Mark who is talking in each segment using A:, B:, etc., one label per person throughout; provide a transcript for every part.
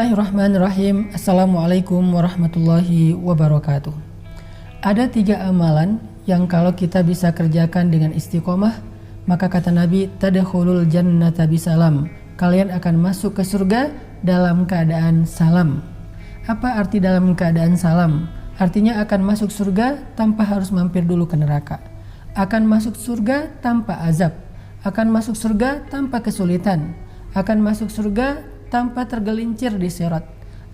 A: Bismillahirrahmanirrahim. Assalamualaikum warahmatullahi wabarakatuh. Ada 3 amalan yang kalau kita bisa kerjakan dengan istiqomah, maka kata Nabi, tadkhulul jannata bisalam. Kalian akan masuk ke surga dalam keadaan salam. Apa arti dalam keadaan salam? Artinya akan masuk surga tanpa harus mampir dulu ke neraka. Akan masuk surga tanpa azab. Akan masuk surga tanpa kesulitan. Akan masuk surga tanpa tergelincir di sirat,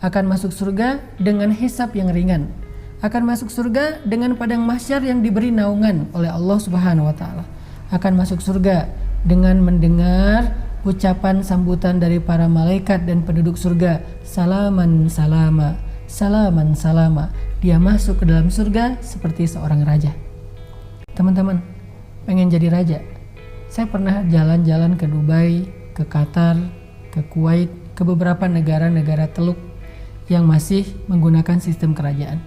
A: akan masuk surga dengan hisab yang ringan, akan masuk surga dengan padang mahsyar yang diberi naungan oleh Allah Subhanahu wa taala, akan masuk surga dengan mendengar ucapan sambutan dari para malaikat dan penduduk surga, salaman salama, salaman salama. Dia masuk ke dalam surga seperti seorang raja. Teman-teman, pengen jadi raja? Saya pernah jalan-jalan ke Dubai, ke Qatar, ke Kuwait, ke beberapa negara-negara Teluk yang masih menggunakan sistem kerajaan.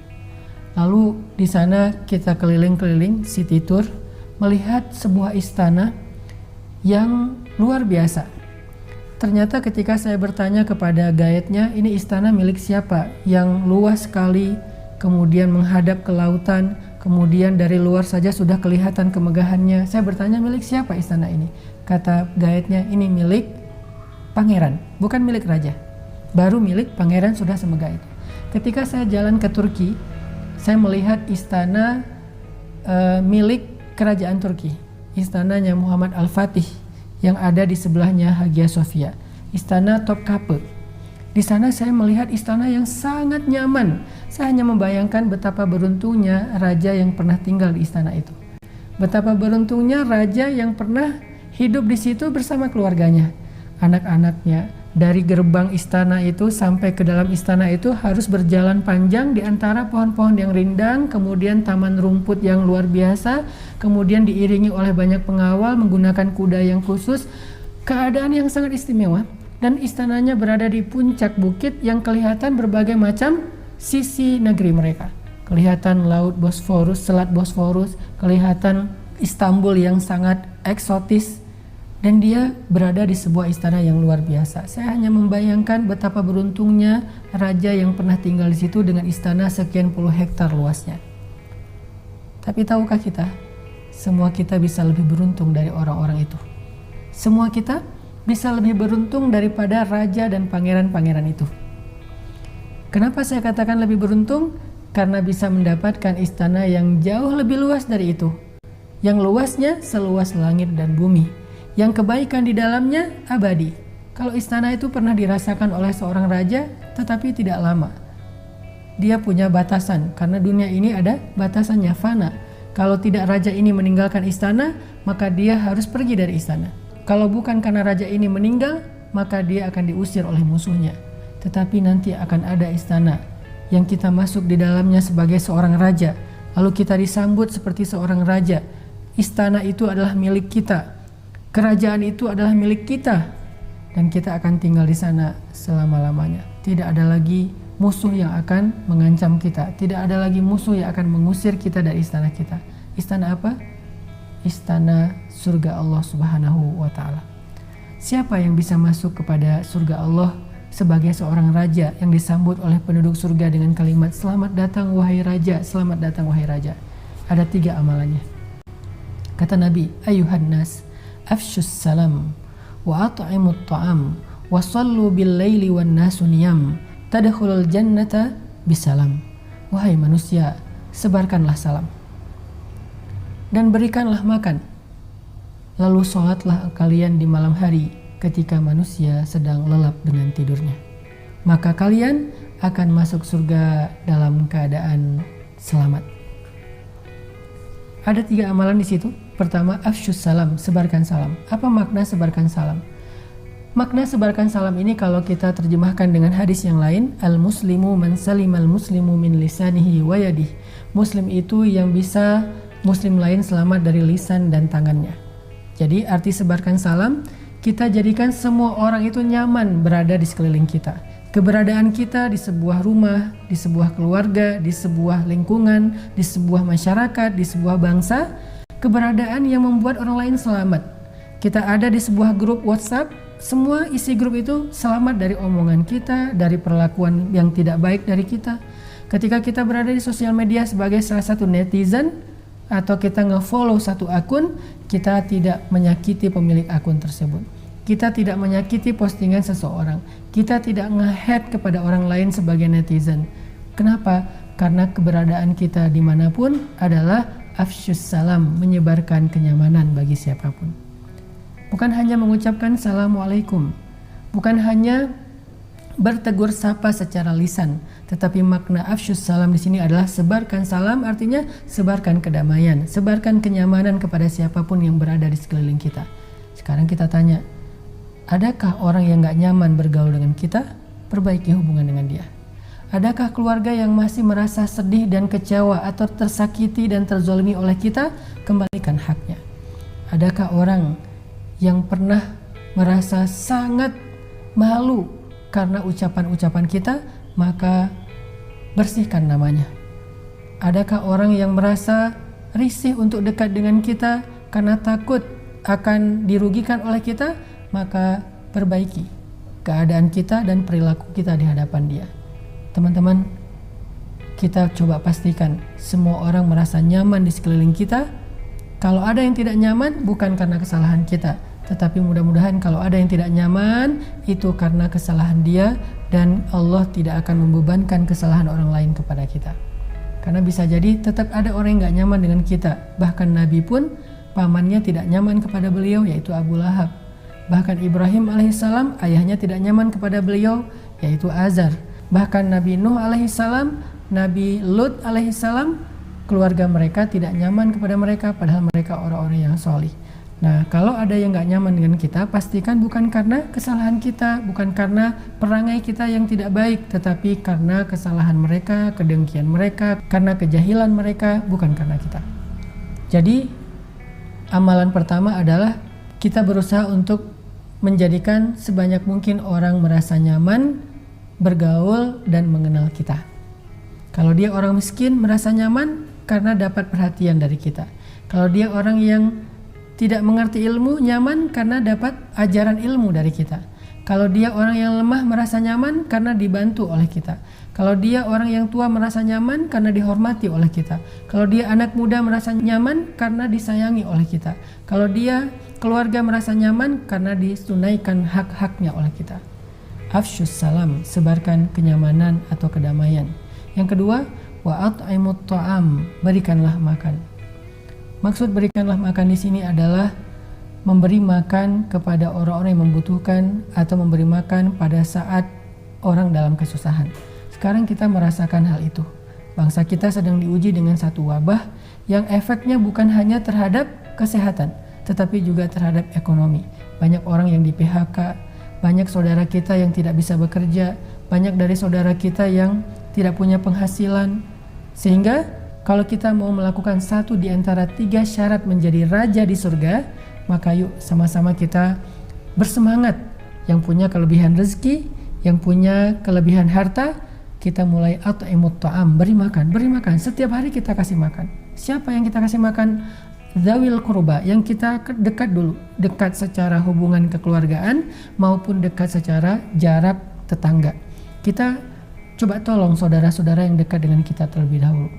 A: Lalu di sana kita keliling-keliling city tour, melihat sebuah istana yang luar biasa. Ternyata ketika saya bertanya kepada guide-nya, ini istana milik siapa? Yang luas sekali, kemudian menghadap ke lautan, kemudian dari luar saja sudah kelihatan kemegahannya. Saya bertanya, milik siapa istana ini? Kata guide-nya, ini milik pangeran, bukan milik raja. Baru milik pangeran sudah semegah itu. Ketika saya jalan ke Turki, saya melihat istana milik kerajaan Turki, istananya Muhammad Al-Fatih yang ada di sebelahnya Hagia Sophia, istana Topkapi. Di sana saya melihat istana yang sangat nyaman. Saya hanya membayangkan betapa beruntungnya raja yang pernah tinggal di istana itu. Betapa beruntungnya raja yang pernah hidup di situ bersama keluarganya. Anak-anaknya, dari gerbang istana itu sampai ke dalam istana itu harus berjalan panjang di antara pohon-pohon yang rindang, kemudian taman rumput yang luar biasa, kemudian diiringi oleh banyak pengawal menggunakan kuda yang khusus. Keadaan yang sangat istimewa, dan istananya berada di puncak bukit yang kelihatan berbagai macam sisi negeri mereka. Kelihatan laut Bosforus, selat Bosforus, kelihatan Istanbul yang sangat eksotis. Dan dia berada di sebuah istana yang luar biasa. Saya hanya membayangkan betapa beruntungnya raja yang pernah tinggal di situ dengan istana sekian puluh hektar luasnya. Tapi tahukah kita, semua kita bisa lebih beruntung dari orang-orang itu. Semua kita bisa lebih beruntung daripada raja dan pangeran-pangeran itu. Kenapa saya katakan lebih beruntung? Karena bisa mendapatkan istana yang jauh lebih luas dari itu. Yang luasnya seluas langit dan bumi. Yang kebaikan di dalamnya abadi. Kalau istana itu pernah dirasakan oleh seorang raja, tetapi tidak lama. Dia punya batasan, karena dunia ini ada batasannya, fana. Kalau tidak raja ini meninggalkan istana, maka dia harus pergi dari istana. Kalau bukan karena raja ini meninggal, maka dia akan diusir oleh musuhnya. Tetapi nanti akan ada istana yang kita masuk di dalamnya sebagai seorang raja. Lalu kita disambut seperti seorang raja. Istana itu adalah milik kita. Kerajaan itu adalah milik kita, dan kita akan tinggal di sana selama-lamanya. Tidak ada lagi musuh yang akan mengancam kita. Tidak ada lagi musuh yang akan mengusir kita dari istana kita. Istana apa? Istana surga Allah Subhanahu wa taala. Siapa yang bisa masuk kepada surga Allah sebagai seorang raja yang disambut oleh penduduk surga dengan kalimat selamat datang wahai raja, selamat datang wahai raja? Ada 3 amalannya. Kata Nabi, ayuhan nas, afshus salam wa at'imut ta'am wa sallu bil laili wan nasu niyam tadkhulul jannata bisalam. Wahai manusia, sebarkanlah salam dan berikanlah makan, lalu sholatlah kalian di malam hari ketika manusia sedang lelap dengan tidurnya, maka kalian akan masuk surga dalam keadaan selamat. Ada 3 amalan di situ. Pertama, afsyus salam, sebarkan salam. Apa makna sebarkan salam? Makna sebarkan salam ini kalau kita terjemahkan dengan hadis yang lain, al-muslimu man salimal muslimu min lisanihi wa yadihi. Muslim itu yang bisa muslim lain selamat dari lisan dan tangannya. Jadi arti sebarkan salam, kita jadikan semua orang itu nyaman berada di sekeliling kita. Keberadaan kita di sebuah rumah, di sebuah keluarga, di sebuah lingkungan, di sebuah masyarakat, di sebuah bangsa, keberadaan yang membuat orang lain selamat. Kita ada di sebuah grup WhatsApp, semua isi grup itu selamat dari omongan kita, dari perlakuan yang tidak baik dari kita. Ketika kita berada di sosial media sebagai salah satu netizen atau kita nge-follow satu akun, kita tidak menyakiti pemilik akun tersebut. Kita tidak menyakiti postingan seseorang. Kita tidak nge-hate kepada orang lain sebagai netizen. Kenapa? Karena keberadaan kita dimanapun adalah afsyus salam, menyebarkan kenyamanan bagi siapapun. Bukan hanya mengucapkan assalamualaikum, bukan hanya bertegur sapa secara lisan, tetapi makna afsyus salam di sini adalah sebarkan salam, artinya sebarkan kedamaian, sebarkan kenyamanan kepada siapapun yang berada di sekeliling kita. Sekarang kita tanya, adakah orang yang gak nyaman bergaul dengan kita? Perbaiki hubungan dengan dia. Adakah keluarga yang masih merasa sedih dan kecewa atau tersakiti dan terzolimi oleh kita? Kembalikan haknya. Adakah orang yang pernah merasa sangat malu karena ucapan-ucapan kita? Maka bersihkan namanya. Adakah orang yang merasa risih untuk dekat dengan kita karena takut akan dirugikan oleh kita? Maka perbaiki keadaan kita dan perilaku kita di hadapan dia. Teman-teman, kita coba pastikan semua orang merasa nyaman di sekeliling kita. Kalau ada yang tidak nyaman, bukan karena kesalahan kita, tetapi mudah-mudahan kalau ada yang tidak nyaman, itu karena kesalahan dia, dan Allah tidak akan membebankan kesalahan orang lain kepada kita. Karena bisa jadi tetap ada orang yang gak nyaman dengan kita. Bahkan Nabi pun pamannya tidak nyaman kepada beliau, yaitu Abu Lahab. Bahkan Ibrahim alaihissalam ayahnya tidak nyaman kepada beliau, yaitu Azar. Bahkan Nabi Nuh alaihissalam, Nabi Lut alaihissalam, keluarga mereka tidak nyaman kepada mereka, padahal mereka orang-orang yang solih. Nah, kalau ada yang gak nyaman dengan kita, pastikan bukan karena kesalahan kita, bukan karena perangai kita yang tidak baik, tetapi karena kesalahan mereka, kedengkian mereka, karena kejahilan mereka, bukan karena kita. Jadi, amalan pertama adalah kita berusaha untuk menjadikan sebanyak mungkin orang merasa nyaman, bergaul, dan mengenal kita. Kalau dia orang miskin, merasa nyaman karena dapat perhatian dari kita. Kalau dia orang yang tidak mengerti ilmu, nyaman karena dapat ajaran ilmu dari kita. Kalau dia orang yang lemah, merasa nyaman karena dibantu oleh kita. Kalau dia orang yang tua, merasa nyaman karena dihormati oleh kita. Kalau dia anak muda, merasa nyaman karena disayangi oleh kita. Kalau dia keluarga, merasa nyaman karena ditunaikan hak-haknya oleh kita. Afsyus salam, sebarkan kenyamanan atau kedamaian. Yang kedua, wa at'imut ta'am, berikanlah makan. Maksud berikanlah makan di sini adalah memberi makan kepada orang-orang yang membutuhkan atau memberi makan pada saat orang dalam kesusahan. Sekarang kita merasakan hal itu. Bangsa kita sedang diuji dengan satu wabah yang efeknya bukan hanya terhadap kesehatan, tetapi juga terhadap ekonomi. Banyak orang yang di PHK, banyak saudara kita yang tidak bisa bekerja, banyak dari saudara kita yang tidak punya penghasilan. Sehingga kalau kita mau melakukan satu di antara 3 syarat menjadi raja di surga, maka yuk sama-sama kita bersemangat. Yang punya kelebihan rezeki, yang punya kelebihan harta, kita mulai at'imut ta'am, beri makan. Setiap hari kita kasih makan. Siapa yang kita kasih makan? Zawil qurba, yang kita dekat dulu, dekat secara hubungan kekeluargaan maupun dekat secara jarak tetangga. Kita coba tolong saudara-saudara yang dekat dengan kita terlebih dahulu.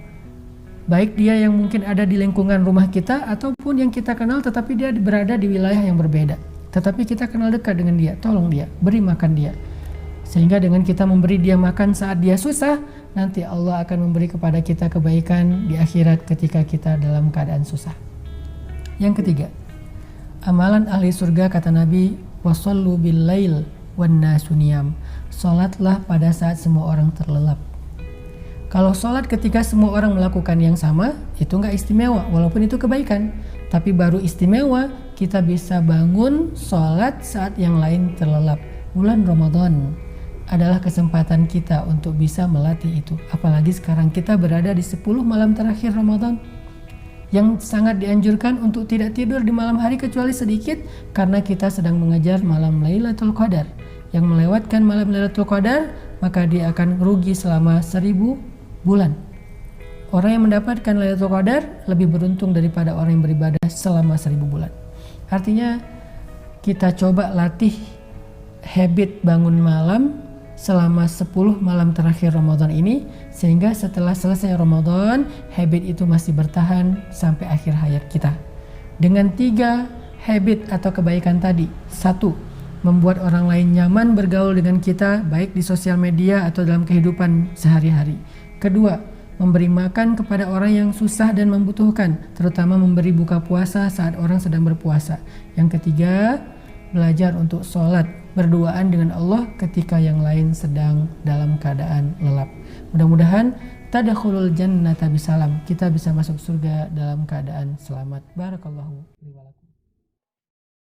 A: Baik dia yang mungkin ada di lingkungan rumah kita ataupun yang kita kenal tetapi dia berada di wilayah yang berbeda. Tetapi kita kenal dekat dengan dia, tolong dia, beri makan dia. Sehingga dengan kita memberi dia makan saat dia susah, nanti Allah akan memberi kepada kita kebaikan di akhirat ketika kita dalam keadaan susah. Yang ketiga, amalan ahli surga kata Nabi, wasallu bil lail wan nasu niyam. Salatlah pada saat semua orang terlelap. Kalau sholat ketika semua orang melakukan yang sama, itu nggak istimewa, walaupun itu kebaikan. Tapi baru istimewa, kita bisa bangun sholat saat yang lain terlelap. Bulan Ramadan adalah kesempatan kita untuk bisa melatih itu. Apalagi sekarang kita berada di 10 malam terakhir Ramadan, yang sangat dianjurkan untuk tidak tidur di malam hari kecuali sedikit, karena kita sedang mengejar malam Lailatul Qadar. Yang melewatkan malam Lailatul Qadar, maka dia akan rugi selama 1000 bulan. Orang yang mendapatkan Lailatul Qadar lebih beruntung daripada orang yang beribadah selama 1000 bulan. Artinya kita coba latih habit bangun malam selama 10 malam terakhir Ramadan ini, sehingga setelah selesai Ramadan habit itu masih bertahan sampai akhir hayat kita. Dengan 3 habit atau kebaikan tadi. 1. Membuat orang lain nyaman bergaul dengan kita, baik di sosial media atau dalam kehidupan sehari-hari. Kedua, memberi makan kepada orang yang susah dan membutuhkan, terutama memberi buka puasa saat orang sedang berpuasa. Yang ketiga, belajar untuk sholat berduaan dengan Allah ketika yang lain sedang dalam keadaan lelap. Mudah-mudahan tadkhulul jannata bisalam, kita bisa masuk surga dalam keadaan selamat. Barakallahu li wa lakum.